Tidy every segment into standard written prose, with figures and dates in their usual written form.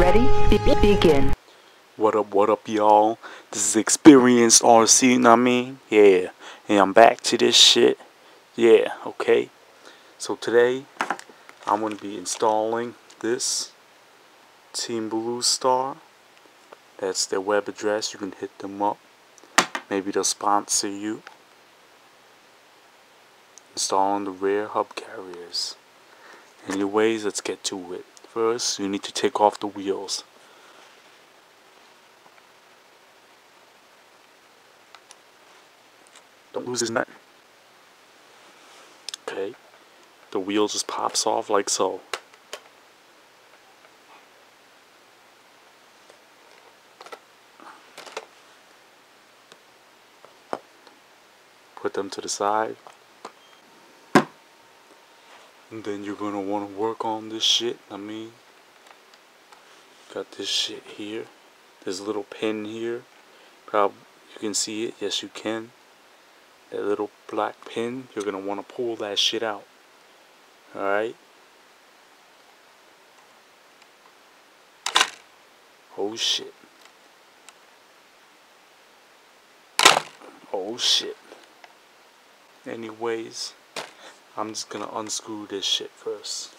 Ready? Begin. What up, y'all? This is Experienced RC, you know what I mean? Yeah, and I'm back to this shit. Yeah, okay. So today, I'm going to be installing this Team Blue Star. That's their web address. You can hit them up. Maybe they'll sponsor you. Installing the rear hub carriers. Anyways, let's get to it. First, you need to take off the wheels. Don't lose this nut. Okay. The wheel just pops off like so. Put them to the side. And then you're gonna wanna work on this shit. I mean, got this shit here. There's a little pin here. Probably you can see it. Yes, you can. That little black pin. You're gonna wanna pull that shit out. Alright. Oh shit. Oh shit. Anyways, I'm just gonna unscrew this shit first.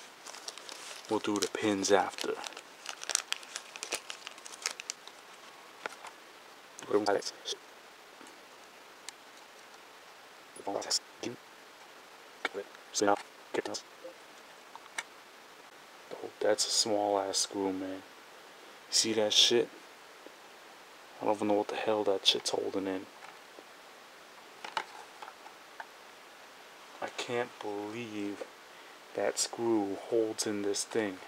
We'll do the pins after. Oh, that's a small ass screw, man. See that shit? I don't even know what the hell that shit's holding in. I can't believe that screw holds in this thing.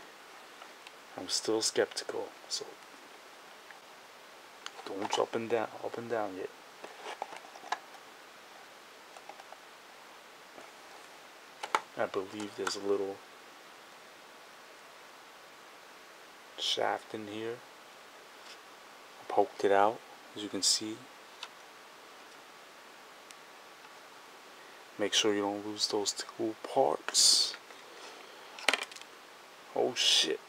I'm still skeptical, so don't jump up and down yet. I believe there's a little shaft in here. I poked it out, as you can see. Make sure you don't lose those two parts. Oh shit.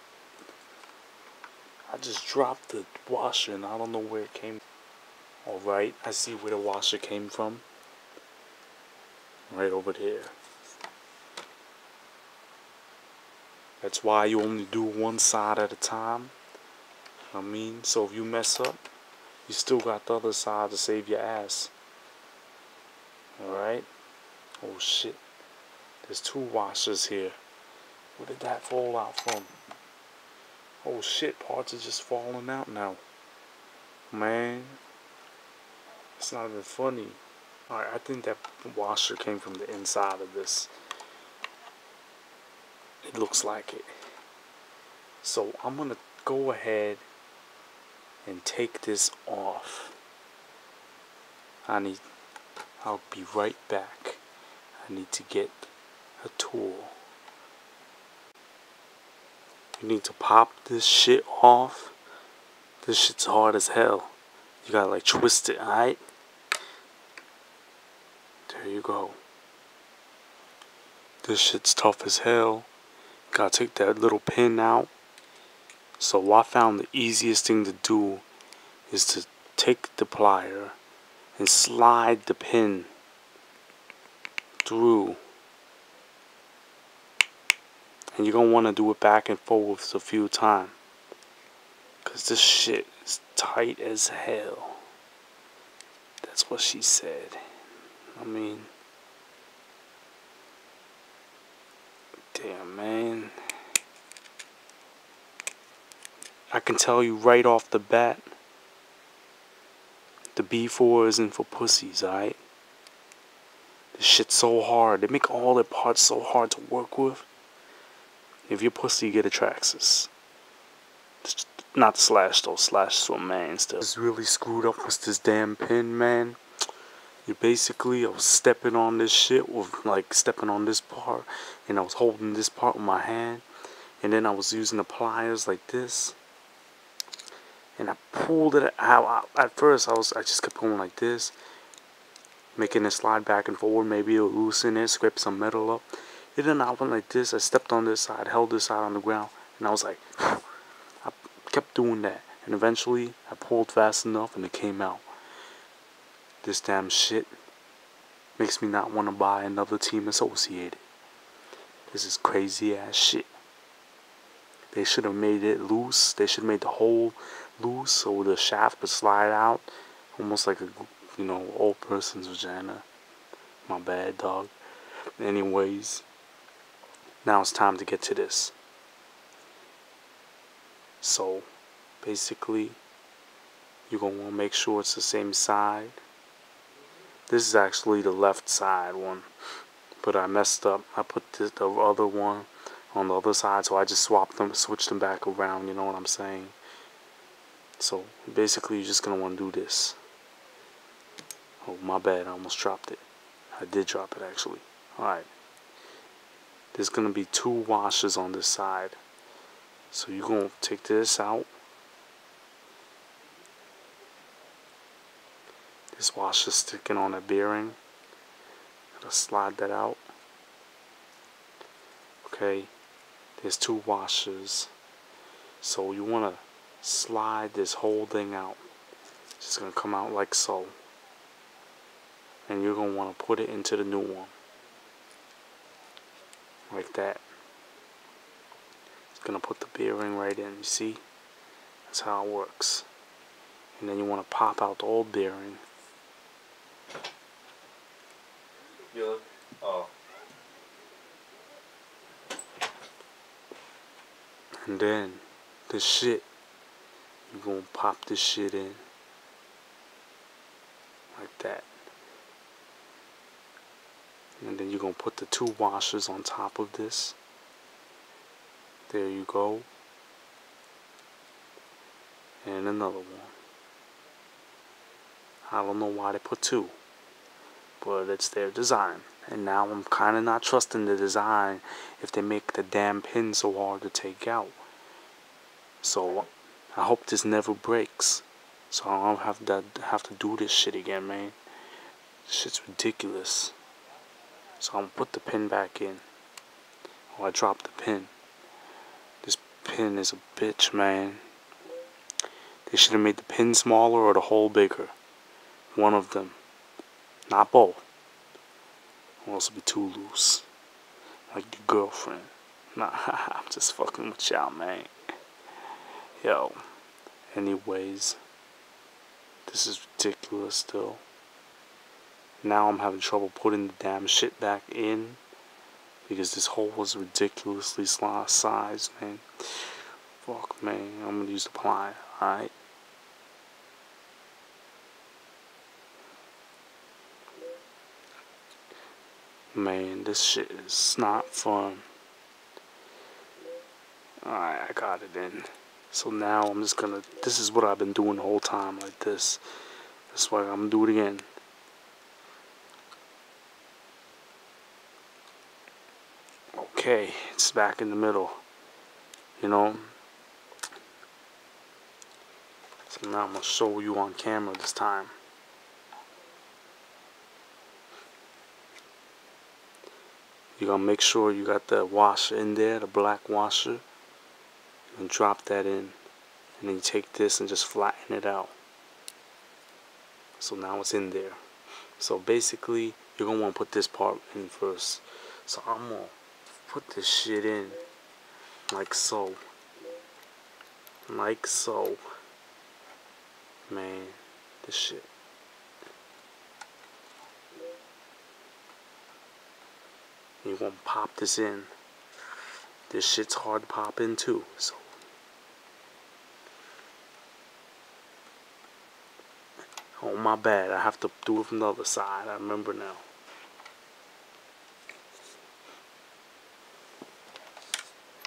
I just dropped the washer and I don't know where it came from. Alright, I see where the washer came from. Right over there. That's why you only do one side at a time. I mean, so if you mess up, you still got the other side to save your ass. Alright? Oh shit. There's two washers here. Where did that fall out from? Oh shit, parts are just falling out now. Man. It's not even funny. Alright, I think that washer came from the inside of this. It looks like it. So I'm gonna go ahead and take this off. I'll be right back. I need to get a tool. You need to pop this shit off. This shit's hard as hell. You gotta like twist it, alright? There you go. This shit's tough as hell. Gotta take that little pin out. So I found the easiest thing to do is to take the plier and slide the pin through. And you're gonna want to do it back and forth a few times, cause this shit is tight as hell. That's what she said. I mean, damn, man. I can tell you right off the bat, the B4 isn't for pussies, alright? This shit's so hard. They make all their parts so hard to work with. If you're pussy, you get a Traxxas. Not Slash though. Slash is what man still. It's really screwed up with this damn pin, man. You basically, I was stepping on this shit with like stepping on this part, and I was holding this part with my hand, and then I was using the pliers like this, and I pulled it out. At first, I just kept going like this, making it slide back and forward. Maybe it'll loosen it, scrape some metal up. And then I went like this. I stepped on this side, held this side on the ground, and I was like, I kept doing that, and eventually I pulled fast enough and it came out. This damn shit makes me not want to buy another Team Associated. This is crazy ass shit. They should have made it loose. They should have made the hole loose so the shaft could slide out, almost like a, old person's vagina. My bad, dog. Anyways, now it's time to get to this. So, basically, you're going to want to make sure it's the same side. This is actually the left side one, but I messed up. I put the other one on the other side, so I just switched them back around, you know what I'm saying? So, basically, you're just going to want to do this. Oh, my bad, I almost dropped it. I did drop it, actually. Alright. There's going to be 2 washers on this side. So you're going to take this out. This washer's sticking on a bearing. Gotta slide that out. Okay. There's 2 washers. So you want to slide this whole thing out. It's just going to come out like so. And you're going to want to put it into the new one. Like that. Gonna put the bearing right in, you see? That's how it works. And then you want to pop out the old bearing. Yeah. Oh. And then this shit, you're gonna pop this shit in. Like that. And then you're gonna put the 2 washers on top of this. There you go. And another one. I don't know why they put 2. But it's their design. And now I'm kinda not trusting the design if they make the damn pin so hard to take out. So I hope this never breaks. So I don't have to do this shit again, man. This shit's ridiculous. So I'm gonna put the pin back in. Oh, I dropped the pin. This pin is a bitch, man. They should have made the pin smaller or the hole bigger. One of them. Not both. Or else it'll be too loose. Like your girlfriend. Nah, I'm just fucking with y'all, man. Yo. Anyways. This is ridiculous still. Now I'm having trouble putting the damn shit back in. Because this hole was ridiculously sized, man. Fuck, man. I'm gonna use the ply, alright? Man, this shit is not fun. Alright, I got it in. So now I'm just gonna... This is what I've been doing the whole time, like this. That's why I'm gonna do it again. Okay, it's back in the middle. You know? So now I'm gonna show you on camera this time. You're gonna make sure you got the washer in there, the black washer. And drop that in. And then you take this and just flatten it out. So now it's in there. So basically, you're gonna wanna put this part in first. So I'm gonna put this shit in. Like so. Like so. Man, this shit. You gonna pop this in. This shit's hard to pop in too. So oh, my bad. I have to do it from the other side. I remember now.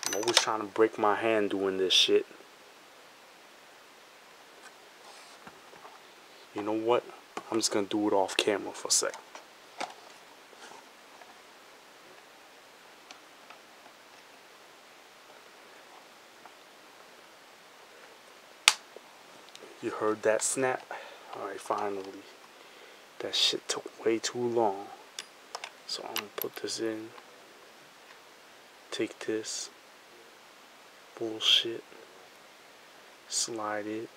I'm always trying to break my hand doing this shit. You know what? I'm just gonna do it off camera for a sec. You heard that snap? Alright, finally. That shit took way too long. So I'm gonna put this in. Take this bullshit. slide it.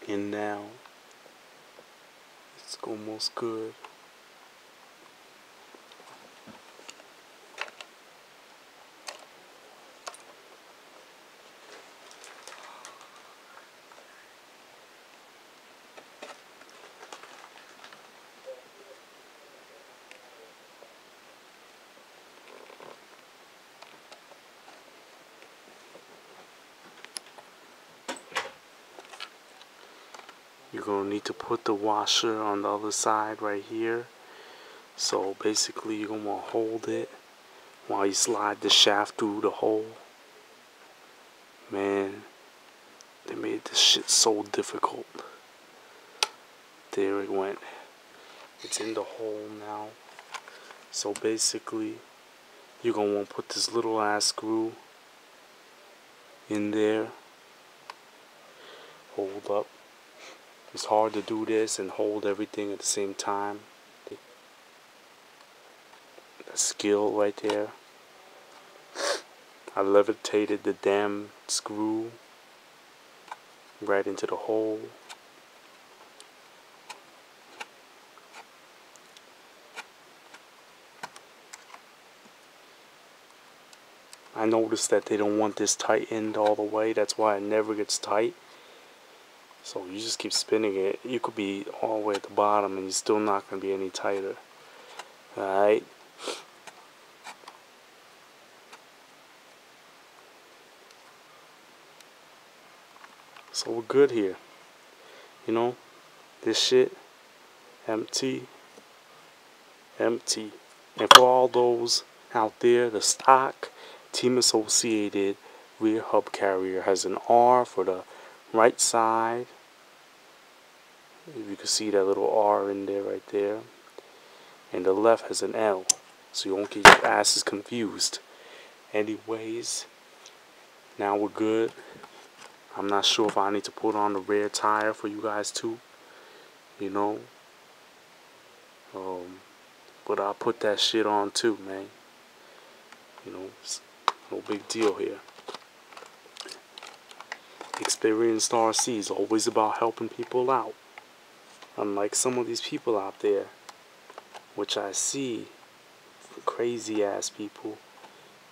And now it's almost good. You're going to need to put the washer on the other side right here. So basically you're going to want to hold it while you slide the shaft through the hole. Man, they made this shit so difficult. There it went. It's in the hole now. So basically you're going to want to put this little ass screw in there. Hold up. It's hard to do this and hold everything at the same time. That skill right there. I levitated the damn screw right into the hole. I noticed that they don't want this tightened all the way. That's why it never gets tight. So you just keep spinning it. You could be all the way at the bottom and you're still not going to be any tighter. Alright. So we're good here. You know, this shit, empty, empty. And for all those out there, the stock Team Associated rear hub carrier has an R for the right side. You can see that little R in there right there. And the left has an L, so you won't get your asses confused. Anyways, now we're good. I'm not sure if I need to put on the rear tire for you guys too, you know. But I'll put that shit on too, man. You know, it's no big deal here. Experienced RC is always about helping people out. Unlike some of these people out there, which I see, crazy ass people,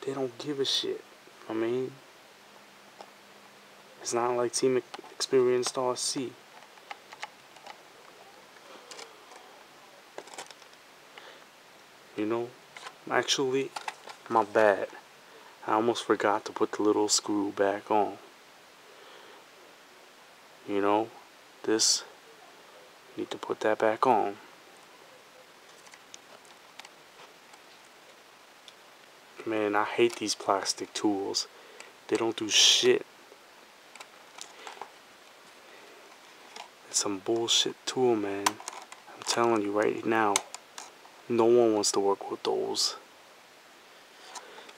they don't give a shit. I mean, it's not like Team Experienced RC. You know, actually, my bad. I almost forgot to put the little screw back on. You know, this, need to put that back on. Man, I hate these plastic tools. They don't do shit. It's some bullshit tool, man. I'm telling you right now. No one wants to work with those.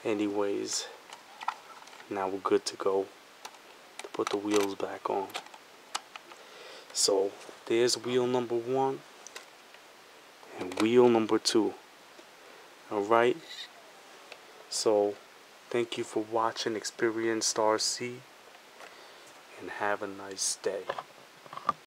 Anyways, now we're good to go to put the wheels back on. So, there's wheel number 1 and wheel number 2. Alright? So, thank you for watching Experienced RC and have a nice day.